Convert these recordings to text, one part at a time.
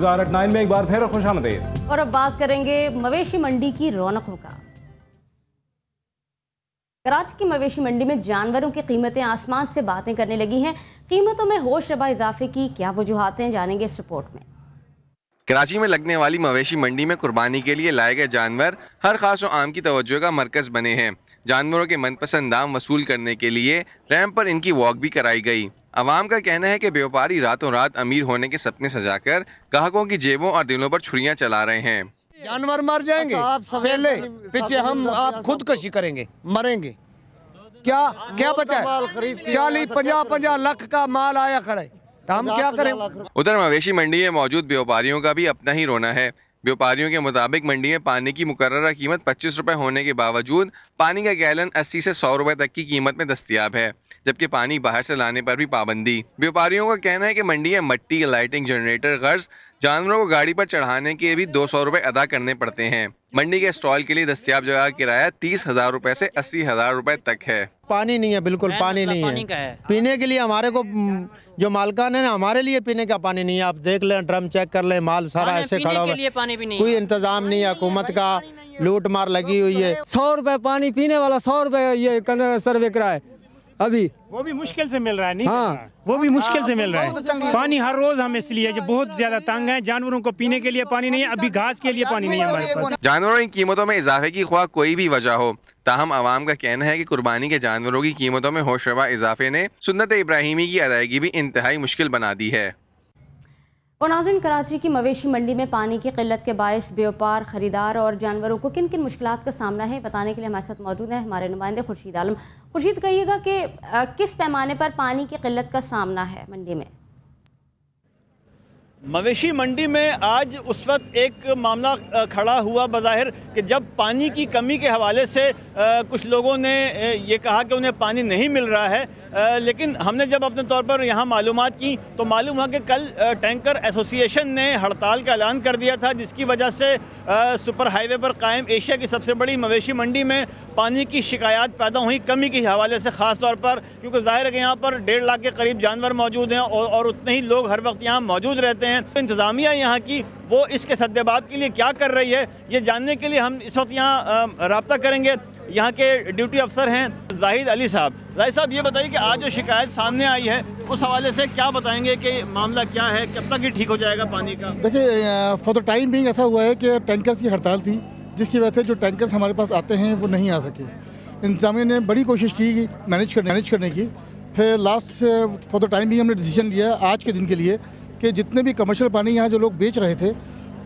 गुलजार eight 9 में एक बार फिर खुशामदीद। और अब बात करेंगे मवेशी मंडी की रौनकों का। कराची की मवेशी मंडी में जानवरों की कीमतें आसमान से बातें करने लगी हैं। कीमतों में होश रबा इजाफे की क्या वजूहात हैं, जानेंगे इस रिपोर्ट में। कराची में लगने वाली मवेशी मंडी में कुर्बानी के लिए लाए गए जानवर हर खास और आम की तवज्जो का मरकज बने हैं। जानवरों के मनपसंद दाम वसूल करने के लिए रैंप पर इनकी वॉक भी कराई गई। अवाम का कहना है कि व्यापारी रातों रात अमीर होने के सपने सजाकर ग्राहकों की जेबों और दिलों पर छुरियां चला रहे हैं। जानवर मर जाएंगे, पहले पीछे हम आप खुदकशी करेंगे, मरेंगे। क्या क्या बचा है? 40-50 लाख का माल आया खड़ा है, तो हम क्या करें? उधर मवेशी मंडी में मौजूद व्यापारियों का भी अपना ही रोना है। व्यापारियों के मुताबिक मंडी में पानी की मुकर्ररा कीमत 25 रुपए होने के बावजूद पानी का गैलन 80 से 100 रुपए तक की कीमत में दस्तयाब है, जबकि पानी बाहर से लाने पर भी पाबंदी। व्यापारियों का कहना है कि मंडी में मट्टी, लाइटिंग, जनरेटर गर्ज, जानवरों को गाड़ी पर चढ़ाने के भी 200 रुपए अदा करने पड़ते हैं। मंडी के स्टॉल के लिए दस्तयाब जगह का किराया 30,000 रुपए से 80,000 रुपए तक है। पानी नहीं है, बिल्कुल पानी नहीं है। पीने के लिए हमारे को जो मालकान है ना, हमारे लिए पीने का पानी नहीं है। आप देख लें, ड्रम चेक कर लें, माल सारा ऐसे खड़ा हुआ है, कोई इंतजाम नहीं है। हुकूमत का लूट मार लगी हुई है। 100 रुपए पानी पीने वाला, 100 रुपए ये सर्वे कराए अभी, वो भी मुश्किल से मिल रहा है। नहीं हाँ, वो भी मुश्किल से मिल रहा है। पानी हर रोज हम इसलिए जो बहुत ज्यादा तंग है, जानवरों को पीने के लिए पानी नहीं है, अभी घास के लिए पानी नहीं है हमारे पास। जानवरों की कीमतों में इजाफे की ख्वाह कोई भी वजह हो, ताहम आवाम का कहना है कि कुर्बानी के जानवरों की कीमतों में होशरबा इजाफे ने सुन्नत इब्राहिमी की अदायगी भी इंतहाई मुश्किल बना दी है। और नाज़रीन, कराची की मवेशी मंडी में पानी की किल्लत के बायस व्यापार, खरीदार और जानवरों को किन किन मुश्किलात का सामना है, बताने के लिए हमारे साथ मौजूद हैं हमारे नुमाइंदे खुर्शीद आलम। खुर्शीद, कहिएगा कि किस पैमाने पर पानी की किल्लत का सामना है मंडी में? मवेशी मंडी में आज उस वक्त एक मामला खड़ा हुआ बज़ाहिर कि जब पानी की कमी के हवाले से कुछ लोगों ने ये कहा कि उन्हें पानी नहीं मिल रहा है, लेकिन हमने जब अपने तौर पर यहाँ मालूमात की तो मालूम हुआ कि कल टैंकर एसोसिएशन ने हड़ताल का ऐलान कर दिया था, जिसकी वजह से सुपर हाईवे पर कायम एशिया की सबसे बड़ी मवेशी मंडी में पानी की शिकायत पैदा हुई, कमी के हवाले से ख़ास तौर पर, क्योंकि ज़ाहिर है कि यहाँ पर 1.5 लाख के करीब जानवर मौजूद हैं और उतने ही लोग हर वक्त यहाँ मौजूद रहते हैं। तो इंतज़ामिया यहाँ की वो इसके सद्देबाब के लिए क्या कर रही है, ये जानने के लिए हम इस वक्त यहाँ रब्ता करेंगे। यहाँ के ड्यूटी अफसर हैं जाहिद अली साहब। जाहिद साहब, ये बताइए कि आज जो शिकायत सामने आई है उस हवाले से क्या बताएंगे कि मामला क्या है, कब तक ये ठीक हो जाएगा पानी का? देखिए, फॉर द टाइम बिंग ऐसा हुआ है कि टैंकर्स की हड़ताल थी, जिसकी वजह से जो टैंकर्स हमारे पास आते हैं वो नहीं आ सके। इंतज़ामिया ने बड़ी कोशिश की मैनेज करने की। फिर last for the time being हमने डिसीजन लिया आज के दिन के लिए कि जितने भी कमर्शियल पानी यहाँ जो लोग बेच रहे थे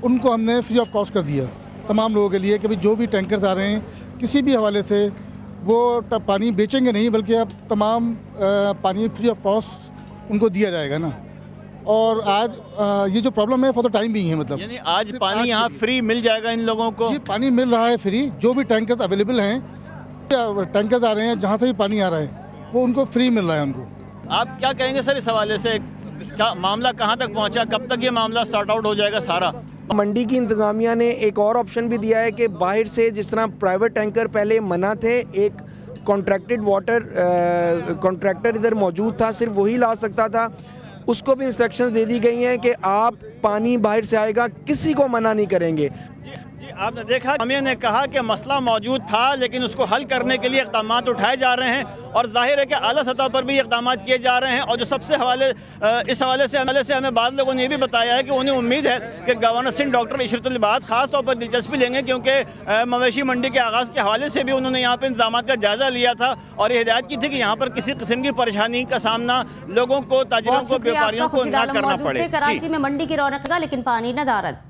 उनको हमने फ्री ऑफ कॉस्ट कर दिया तमाम लोगों के लिए, कि भाई जो भी टैंकर्स आ रहे हैं किसी भी हवाले से वो पानी बेचेंगे नहीं, बल्कि अब तमाम पानी फ्री ऑफ कॉस्ट उनको दिया जाएगा ना। और आज ये जो प्रॉब्लम है फॉर द टाइम भी है, मतलब यानी आज पानी यहाँ फ्री मिल जाएगा इन लोगों को? जी, पानी मिल रहा है फ्री। जो भी टैंकर्स अवेलेबल हैं, टैंकर्स आ रहे हैं जहाँ से भी पानी आ रहा है वो उनको फ्री मिल रहा है उनको। आप क्या कहेंगे सर इस हवाले से, क्या मामला कहाँ तक पहुँचा, कब तक ये मामला सॉर्ट आउट हो जाएगा सारा? मंडी की इंतज़ामिया ने एक और ऑप्शन भी दिया है कि बाहर से, जिस तरह प्राइवेट टैंकर पहले मना थे, एक कॉन्ट्रैक्टेड वाटर कॉन्ट्रैक्टर इधर मौजूद था, सिर्फ वही ला सकता था। उसको भी इंस्ट्रक्शंस दे दी गई हैं कि आप पानी बाहर से आएगा, किसी को मना नहीं करेंगे। आपने देखा हमें ने कहा कि मसला मौजूद था, लेकिन उसको हल करने के लिए इक़दाम उठाए जा रहे हैं और जाहिर है कि आला सतह पर भी इक़दाम किए जा रहे हैं। और जो सबसे इस हवाले से हमें बाद लोगों ने ये भी बताया है कि उन्हें उम्मीद है कि गवर्नर सिंह डॉक्टर इशरतुल इबाद ख़ास तौर पर दिलचस्पी लेंगे, क्योंकि मवेशी मंडी के आगाज़ के हवाले से भी उन्होंने यहाँ पर इंतजाम का जायज़ा लिया था और ये हिदायत की थी कि यहाँ पर किसी किस्म की परेशानी का सामना लोगों को, ताजिरों को, व्यापारियों को न करना पड़े। कराची में मंडी की रौनक लेकिन पानी नदारद।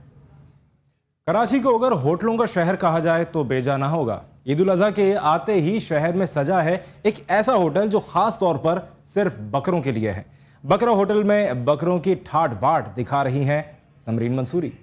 कराची को अगर होटलों का शहर कहा जाए तो बेजा ना होगा। ईद उल अज़हा के आते ही शहर में सजा है एक ऐसा होटल जो खास तौर पर सिर्फ बकरों के लिए है। बकरा होटल में बकरों की ठाट बाट दिखा रही हैं समरीन मंसूरी।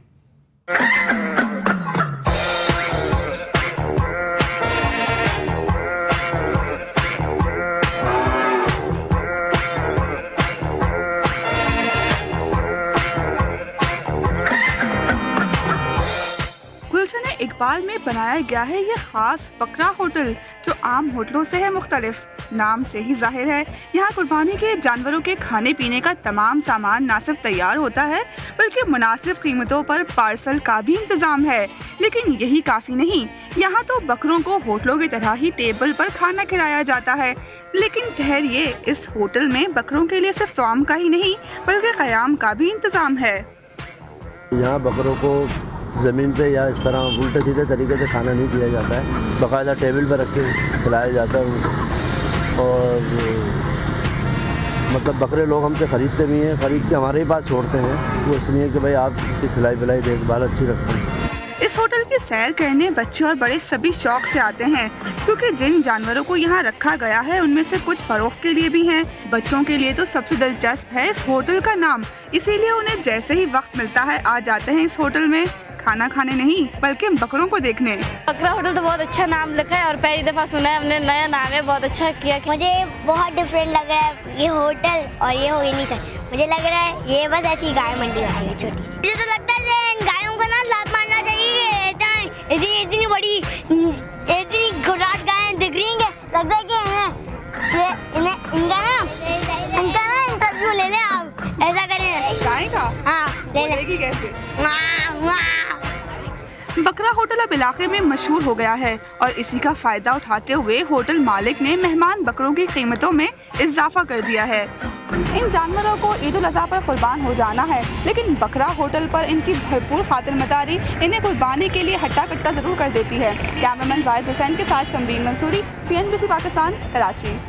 इकबाल में बनाया गया है ये खास बकरा होटल, जो आम होटलों से है मुख्तलिफ। नाम से ही जाहिर है, यहाँ कुर्बानी के जानवरों के खाने पीने का तमाम सामान न सिर्फ तैयार होता है बल्कि मुनासिब कीमतों पर पार्सल का भी इंतजाम है। लेकिन यही काफी नहीं, यहाँ तो बकरों को होटलों की तरह ही टेबल पर खाना खिलाया जाता है। लेकिन ठहरिए, इस होटल में बकरों के लिए सिर्फ तौम का ही नहीं बल्कि क़याम का भी इंतजाम है। यहाँ बकरों को ज़मीन पे या इस तरह उल्टे सीधे तरीके से खाना नहीं दिया जाता है, बाकायदा टेबल पर रख के खिलाया जाता है उनको। और मतलब बकरे लोग हमसे ख़रीदते भी हैं, ख़रीद के हमारे ही पास छोड़ते हैं, वो इसलिए कि भाई आपकी खिलाई पिलाई देखभाल अच्छी रखते हैं। इस होटल की सैर करने बच्चे और बड़े सभी शौक से आते हैं, क्योंकि जिन जानवरों को यहाँ रखा गया है उनमें से कुछ फरोख्त के लिए भी हैं। बच्चों के लिए तो सबसे दिलचस्प है इस होटल का नाम, इसीलिए उन्हें जैसे ही वक्त मिलता है आ जाते हैं इस होटल में, खाना खाने नहीं बल्कि बकरों को देखने। बकरा होटल तो बहुत अच्छा नाम लिखा है और पहली दफा सुना है हमने, नया नाम है, बहुत अच्छा किया। मुझे बहुत डिफरेंट लग रहा है ये होटल, और ये हो ही नहीं सकता। मुझे लग रहा है ये बस ऐसी गाय मंडी बनाई है छोटी सी। मुझे तो लगता है गायों को ना लात मारना चाहिए, इतनी बड़ी इतनी खुराक गायें दिख रही हैं, लगता है कि इनका ना इंटरव्यू ले लें आप, ऐसा करें। गाय का? हाँ, ले लेगी कैसे? बकरा होटल अब इलाके में मशहूर हो गया है और इसी का फायदा उठाते हुए होटल मालिक ने मेहमान बकरों की कीमतों में इजाफा कर दिया है। इन जानवरों को ईद उल अज़हा पर कुर्बान हो जाना है, लेकिन बकरा होटल पर इनकी भरपूर खातिरमदारी इन्हें कुर्बानी के लिए हट्टा कट्टा जरूर कर देती है। कैमरामैन जाहिद हुसैन के साथ समरीन मंसूरी, CNBC पाकिस्तान, कराची।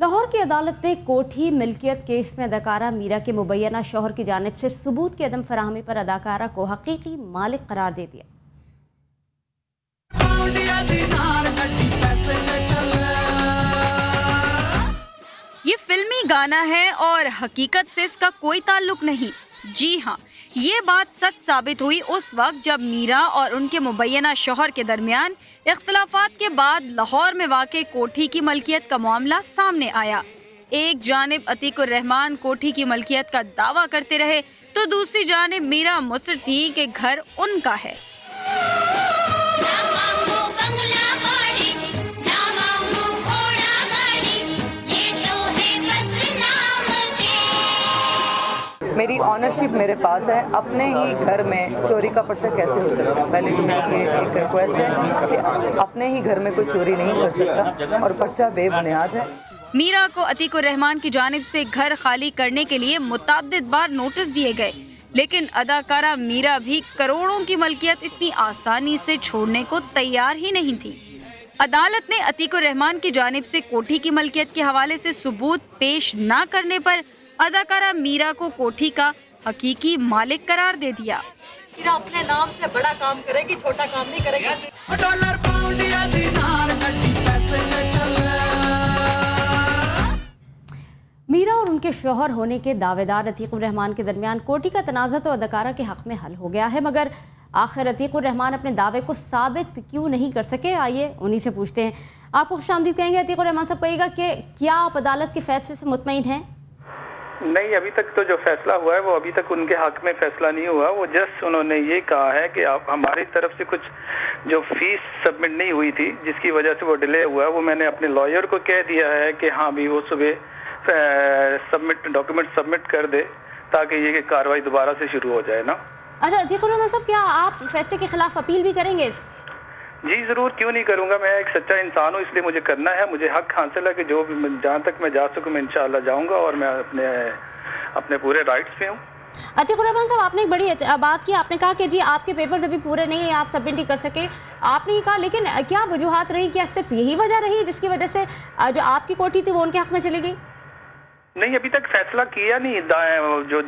लाहौर की अदालत ने कोठी मिल्कियत केस में अदाकारा मीरा के मुबैना शौहर की जानिब से सबूत की अदम फराहमी पर अदाकारा को हकीकी मालिक करार दे दिया। ये फिल्मी गाना है और हकीकत से इसका कोई ताल्लुक नहीं। जी हाँ, ये बात सच साबित हुई उस वक्त जब मीरा और उनके मुबैना शौहर के दरमियान इख्तलाफात के बाद लाहौर में वाक़े कोठी की मलकियत का मामला सामने आया। एक जानिब अतीकुर रहमान कोठी की मलकियत का दावा करते रहे तो दूसरी जानिब मीरा मुसर थी कि घर उनका है। मेरी ऑनरशिप मेरे पास है, अपने ही घर में चोरी का पर्चा कैसे हो सकता है? पहले तो मेरी एक रिक्वेस्ट है कि अपने ही घर में कोई चोरी नहीं कर सकता और पर्चा बेबुनियाद है। मीरा को अतीकुर रहमान की जानिब से घर खाली करने के लिए मुतअद्दिद बार नोटिस दिए गए, लेकिन अदाकारा मीरा भी करोड़ों की मलकियत इतनी आसानी से छोड़ने को तैयार ही नहीं थी। अदालत ने अतीकुर रहमान की जानिब से कोठी की मलकियत के हवाले से सबूत पेश न करने पर अदाकारा मीरा को कोठी का हकीकी मालिक करार दे दिया। मीरा अपने नाम से बड़ा काम करेगी, छोटा काम नहीं करेगी। मीरा और उनके शौहर होने के दावेदार अतीकुर रहमान के दरमियान कोठी का तनाज़ा तो अदाकारा के हक में हल हो गया है, मगर आखिर अतीकुर रहमान अपने दावे को साबित क्यों नहीं कर सके? आइए उन्हीं से पूछते हैं। आपको खुशामदीद कहेंगे अतीकुर रहमान साहब, कहिएगा कि क्या आप अदालत के फैसले से मुतमईन हैं? नहीं, अभी तक तो जो फैसला हुआ है वो अभी तक उनके हक में फैसला नहीं हुआ। वो जस्ट उन्होंने ये कहा है कि आप हमारी तरफ से कुछ जो फीस सबमिट नहीं हुई थी जिसकी वजह से वो डिले हुआ, वो मैंने अपने लॉयर को कह दिया है कि हाँ भी वो सुबह डॉक्यूमेंट सबमिट कर दे ताकि ये कार्रवाई दोबारा से शुरू हो जाए ना। अच्छा अतीकुर रहमान साहब, क्या आप फैसले के खिलाफ अपील भी करेंगे? जी जरूर, क्यों नहीं करूंगा। मैं एक सच्चा इंसान हूँ, इसलिए मुझे करना है। मुझे हक हासिल है कि जो भी जहाँ तक मैं जा सकूँ मैं इंशाअल्लाह जाऊँगा और मैं अपने पूरे राइट्स पे हूँ। अतीकुर रहमान साहब, आपने एक बड़ी बात की, आपने कहा कि जी आपके पेपर्स अभी पूरे नहीं है, आप सबमिट नहीं कर सके, आपने ये कहा, लेकिन क्या वजूहात रही? क्या सिर्फ यही वजह रही जिसकी वजह से जो आपकी कोठी थी वो उनके हक में चली गई? नहीं, अभी तक फैसला किया नहीं, जो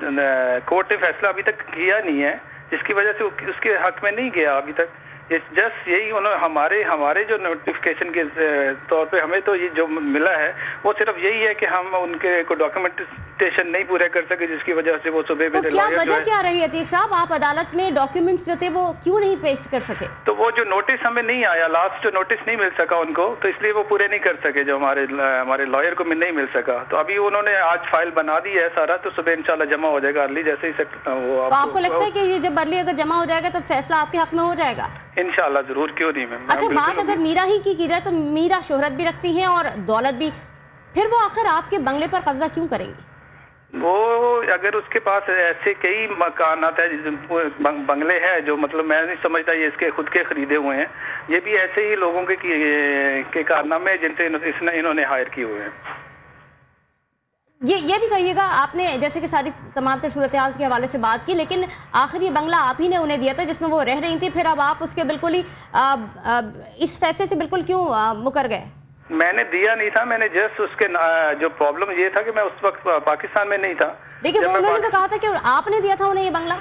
कोर्ट ने फैसला अभी तक किया नहीं है जिसकी वजह से उसके हक में नहीं गया अभी तक। जस्ट यही उन्होंने हमारे जो नोटिफिकेशन के तौर पे हमें तो ये जो मिला है वो सिर्फ यही है कि हम उनके को डॉक्यूमेंटेशन नहीं पूरे कर सके जिसकी वजह से वो सुबह तो क्या वजह क्या रही अतीक साहब? आप अदालत में डॉक्यूमेंट्स जो थे वो क्यों नहीं पेश कर सके? तो वो जो नोटिस हमें नहीं आया, लास्ट जो नोटिस नहीं मिल सका उनको, तो इसलिए वो पूरे नहीं कर सके, जो हमारे लॉयर को नहीं मिल सका। तो अभी उन्होंने आज फाइल बना दी है सारा, तो सुबह इंशाल्लाह जमा हो जाएगा अर्ली, जैसे ही वो। आपको लगता है कि ये जब अर्ली अगर जमा हो जाएगा तो फैसला आपके हक में हो जाएगा? इंशाल्लाह जरूर, क्यों नहीं मैम। अच्छा, बात अगर मीरा ही की जाए तो मीरा शोहरत भी रखती हैं और दौलत भी, फिर वो आखिर आपके बंगले पर कब्जा क्यों करेंगी? वो अगर उसके पास ऐसे कई मकानात है, बंगले हैं जो मतलब मैं नहीं समझता ये इसके खुद के खरीदे हुए हैं, ये भी ऐसे ही लोगों के कारनामे जिनसे इन्होंने हायर किए हुए हैं। ये भी कहिएगा, आपने जैसे कि सारी तमाम सूरत हाल के हवाले से बात की, लेकिन आखिर ये बंगला आप ही ने उन्हें दिया था जिसमें वो रह रही थी, फिर अब आप उसके बिल्कुल ही इस फैसले से बिल्कुल क्यों मुकर गए? मैंने दिया नहीं था, मैंने जस्ट उसके जो प्रॉब्लम ये था कि मैं उस वक्त पाकिस्तान में नहीं था। लेकिन उन्होंने तो कहा था कि आपने दिया था उन्हें ये बंगला।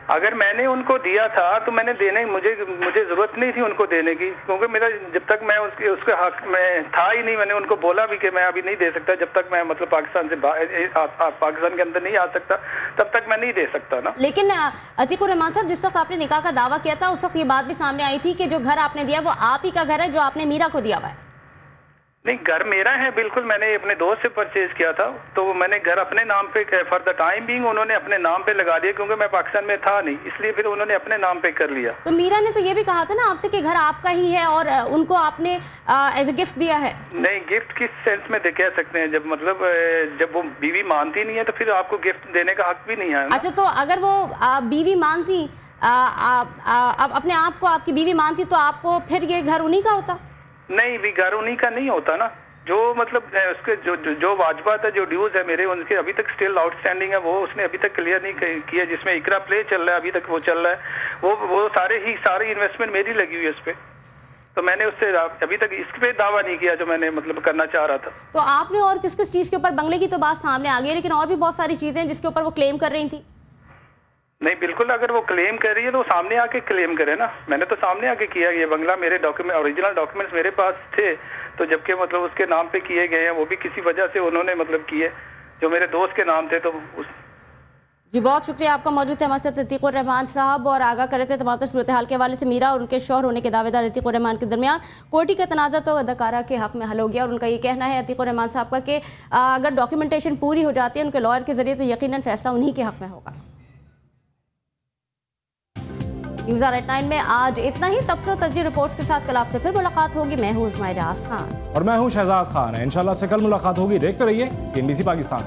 अगर मैंने उनको दिया था तो मैंने देने मुझे जरूरत नहीं थी उनको देने की, क्योंकि मेरा जब तक मैं उसके हक में था ही नहीं। मैंने उनको बोला भी कि मैं अभी नहीं दे सकता, जब तक मैं मतलब पाकिस्तान से पाकिस्तान के अंदर नहीं आ सकता तब तक मैं नहीं दे सकता ना। लेकिन अतीकुर रहमान साहब, जिस वक्त आपने निकाह का दावा किया था उस वक्त ये बात भी सामने आई थी कि जो घर आपने दिया वो आप ही का घर है जो आपने मीरा को दिया हुआ है। नहीं, घर मेरा है बिल्कुल, मैंने अपने दोस्त से परचेज किया था, तो मैंने घर अपने नाम पे फॉर द टाइम बीइंग उन्होंने अपने नाम पे लगा दिया, क्योंकि मैं पाकिस्तान में था नहीं, इसलिए फिर उन्होंने अपने नाम पे कर लिया। तो मीरा ने तो ये भी कहा था ना आपसे कि घर आपका ही है और उनको आपने एज ए गिफ्ट दिया है। नहीं, गिफ्ट किस सेंस में कह सकते हैं, जब मतलब जब वो बीवी मानती नहीं है तो फिर आपको गिफ्ट देने का हक भी नहीं है। अच्छा, तो अगर वो बीवी मानती, अपने आप को आपकी बीवी मानती, तो आपको फिर ये घर उन्हीं का होता? नहीं, भी घर उन्हीं का नहीं होता ना। जो मतलब उसके जो वाजबात है, जो ड्यूज है मेरे, उनके अभी तक स्टिल आउटस्टैंडिंग है, वो उसने अभी तक क्लियर नहीं किया। जिसमें इकरा प्ले चल रहा है अभी तक वो चल रहा है, वो सारी इन्वेस्टमेंट मेरी लगी हुई है उस पर। तो मैंने उससे अभी तक इस पे दावा नहीं किया जो मैंने मतलब करना चाह रहा था। तो आपने और किस किस चीज के ऊपर, बंगले की तो बात सामने आ गई, लेकिन और भी बहुत सारी चीजें हैं जिसके ऊपर वो क्लेम कर रही थी। नहीं, बिल्कुल, अगर वो क्लेम कर रही है तो सामने आके क्लेम करे ना। मैंने तो सामने आके किया, ये बंगला मेरे डॉक्यूमेंट, ओरिजिनल डॉक्यूमेंट्स मेरे पास थे, तो जबकि मतलब उसके नाम पे किए गए हैं, वो भी किसी वजह से उन्होंने मतलब किए जो मेरे दोस्त के नाम थे। तो जी, बहुत शुक्रिया आपका मौजूद थे हमारे साथ अतीकुर रहमान साहब, और आगाह कर रहे थे तमाम सूरत हाल के हवाले से मीरा और उनके शौहर होने के दावेदार अतीकुर रहमान के दरमियान कोर्टी का तनाज़ा तो अदाकारा के हक में हल हो गया। और उनका ये कहना है अतीकुर रहमान साहब का कि अगर डॉक्यूमेंटेशन पूरी हो जाती है उनके लॉयर के जरिए तो यकीनन फैसला उन्हीं के हक में होगा। न्यूज़ एट 9 में आज इतना ही। तबसरा तस्दीर रिपोर्ट्स के साथ कल आपसे फिर मुलाकात होगी। मैं हूँ उस्मा इजाज़ खान और मैं हूँ शहजाद खान। इंशाल्लाह आपसे कल मुलाकात होगी। देखते रहिए CNBC पाकिस्तान।